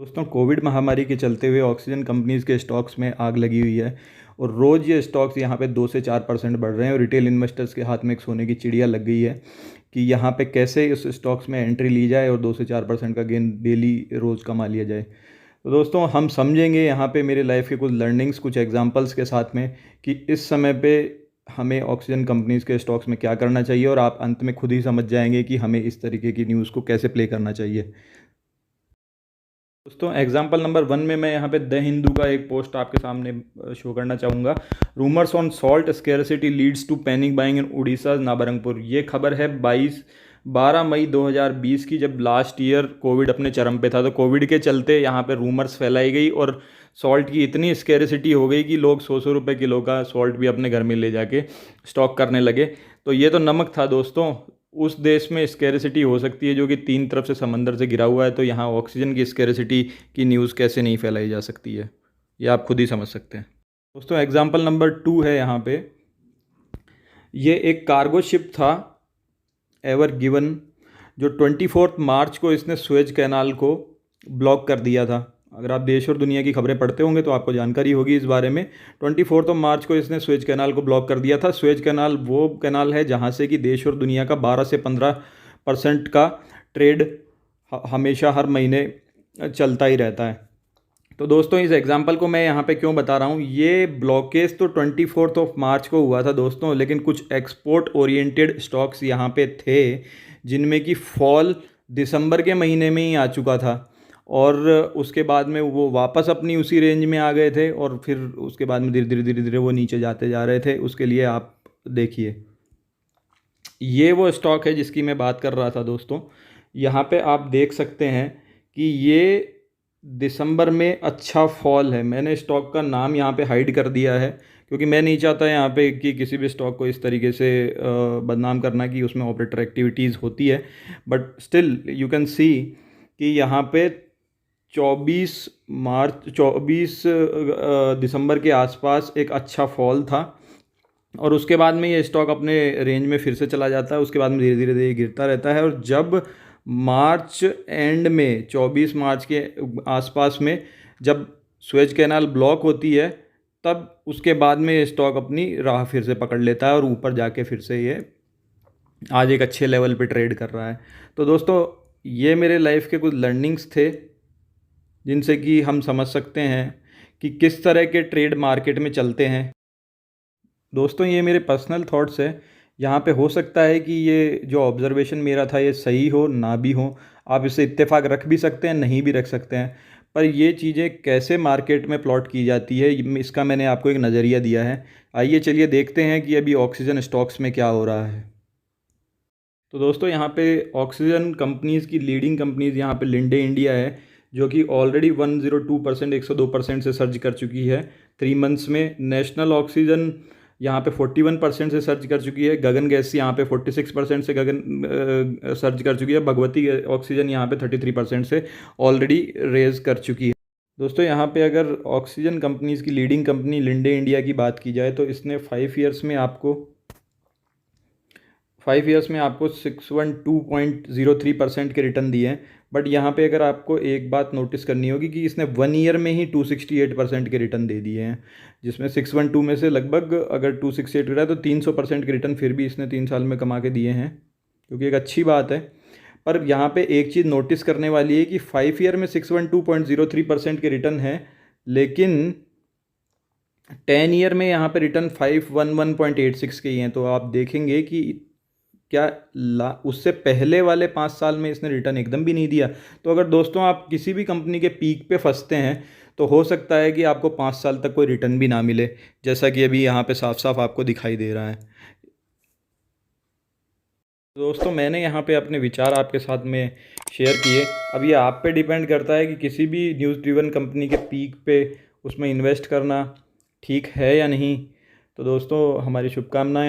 दोस्तों, कोविड महामारी के चलते हुए ऑक्सीजन कंपनीज़ के स्टॉक्स में आग लगी हुई है और रोज़ ये स्टॉक्स यहाँ पे 2 से 4% बढ़ रहे हैं और रिटेल इन्वेस्टर्स के हाथ में एक सोने की चिड़िया लग गई है कि यहाँ पे कैसे इस स्टॉक्स में एंट्री ली जाए और 2 से 4% का गेन डेली रोज़ कमा लिया जाए। तो दोस्तों, हम समझेंगे यहाँ पे मेरे लाइफ के कुछ लर्निंग्स, कुछ एग्जांपल्स के साथ में कि इस समय पे हमें ऑक्सीजन कंपनीज़ के स्टॉक्स में क्या करना चाहिए और आप अंत में खुद ही समझ जाएंगे कि हमें इस तरीके की न्यूज़ को कैसे प्ले करना चाहिए। दोस्तों, एग्जाम्पल नंबर 1 में मैं यहाँ पे द हिंदू का एक पोस्ट आपके सामने शो करना चाहूँगा। Rumours on salt scarcity leads to panic buying in Orissa Nabarangpur. ये खबर है 12 मई 2020 की, जब लास्ट ईयर कोविड अपने चरम पे था। तो कोविड के चलते यहाँ पे रूमर्स फैलाई गई और सॉल्ट की इतनी स्केरसिटी हो गई कि लोग 100 रुपये किलो का सॉल्ट भी अपने घर में ले जाके स्टॉक करने लगे। तो ये तो नमक था दोस्तों। उस देश में स्केरसिटी हो सकती है जो कि 3 तरफ से समंदर से घिरा हुआ है, तो यहाँ ऑक्सीजन की स्केरसिटी की न्यूज़ कैसे नहीं फैलाई जा सकती है, ये आप खुद ही समझ सकते हैं। दोस्तों, एग्जाम्पल नंबर 2 है यहाँ पे। ये एक कार्गो शिप था, एवर गिवन, जो 24 मार्च को इसने सुएज कैनाल को ब्लॉक कर दिया था। अगर आप देश और दुनिया की खबरें पढ़ते होंगे तो आपको जानकारी होगी इस बारे में। 24 मार्च को इसने सुएज कैनाल को ब्लॉक कर दिया था। सुएज कैनाल वो कैनाल है जहाँ से कि देश और दुनिया का 12 से 15% का ट्रेड हमेशा हर महीने चलता ही रहता है। तो दोस्तों, इस एग्जाम्पल को मैं यहाँ पे क्यों बता रहा हूँ, ये ब्लॉकेज तो 24 मार्च को हुआ था दोस्तों, लेकिन कुछ एक्सपोर्ट ओरिएंटेड स्टॉक्स यहाँ पे थे जिनमें कि फॉल दिसंबर के महीने में ही आ चुका था और उसके बाद में वो वापस अपनी उसी रेंज में आ गए थे और फिर उसके बाद में धीरे धीरे वो नीचे जाते जा रहे थे। उसके लिए आप देखिए, ये वो स्टॉक है जिसकी मैं बात कर रहा था दोस्तों। यहाँ पे आप देख सकते हैं कि ये दिसंबर में अच्छा फॉल है। मैंने स्टॉक का नाम यहाँ पे हाइड कर दिया है क्योंकि मैं नहीं चाहता यहाँ पे कि किसी भी स्टॉक को इस तरीके से बदनाम करना कि उसमें ऑपरेटर एक्टिविटीज़ होती है। But still you can see कि यहाँ पे 24 दिसंबर के आसपास एक अच्छा फॉल था और उसके बाद में ये स्टॉक अपने रेंज में फिर से चला जाता है। उसके बाद में धीरे धीरे गिरता रहता है और जब मार्च एंड में 24 मार्च के आसपास में जब सुएज कैनाल ब्लॉक होती है, तब उसके बाद में ये स्टॉक अपनी राह फिर से पकड़ लेता है और ऊपर जाके फिर से ये आज एक अच्छे लेवल पे ट्रेड कर रहा है। तो दोस्तों, ये मेरे लाइफ के कुछ लर्निंग्स थे जिनसे कि हम समझ सकते हैं कि किस तरह के ट्रेड मार्केट में चलते हैं। दोस्तों, ये मेरे पर्सनल थॉट्स है। यहाँ पे हो सकता है कि ये जो ऑब्ज़र्वेशन मेरा था ये सही हो ना भी हो। आप इससे इत्तेफाक रख भी सकते हैं, नहीं भी रख सकते हैं, पर ये चीज़ें कैसे मार्केट में प्लॉट की जाती है इसका मैंने आपको एक नज़रिया दिया है। आइए चलिए देखते हैं कि अभी ऑक्सीजन स्टॉक्स में क्या हो रहा है। तो दोस्तों, यहाँ पे ऑक्सीजन कंपनीज़ की लीडिंग कंपनीज़ यहाँ पे लिंडे इंडिया है जो कि ऑलरेडी 102% 102% से सर्ज कर चुकी है 3 मंथ्स में। नेशनल ऑक्सीजन यहाँ पे 41% से सर्ज कर चुकी है। गगन गैस यहाँ पे 46% से सर्ज कर चुकी है। भगवती ऑक्सीजन यहाँ पे 33% से ऑलरेडी रेज कर चुकी है। दोस्तों, यहाँ पे अगर ऑक्सीजन कंपनीज़ की लीडिंग कंपनी लिंडे इंडिया की बात की जाए तो इसने 5 ईयर्स में आपको 612.03% के रिटर्न दिए हैं। बट यहाँ पे अगर आपको एक बात नोटिस करनी होगी कि इसने 1 ईयर में ही 268% के रिटर्न दे दिए हैं, जिसमें 612 में से लगभग अगर 268 रहा है तो 300% के रिटर्न फिर भी इसने 3 साल में कमा के दिए हैं, क्योंकि एक अच्छी बात है। पर यहाँ पे एक चीज़ नोटिस करने वाली है कि 5 ईयर में 612.03% के रिटर्न है, लेकिन 10 ईयर में यहाँ पे रिटर्न 511.86 के ही हैं। तो आप देखेंगे कि क्या उससे पहले वाले 5 साल में इसने रिटर्न एकदम भी नहीं दिया। तो अगर दोस्तों आप किसी भी कंपनी के पीक पे फंसते हैं तो हो सकता है कि आपको 5 साल तक कोई रिटर्न भी ना मिले, जैसा कि अभी यहाँ पे साफ साफ आपको दिखाई दे रहा है। दोस्तों, मैंने यहाँ पे अपने विचार आपके साथ में शेयर किए। अब ये आप पे डिपेंड करता है कि किसी भी न्यूज़ ड्रिवन कंपनी के पीक पे उसमें इन्वेस्ट करना ठीक है या नहीं। तो दोस्तों, हमारी शुभकामनाएं।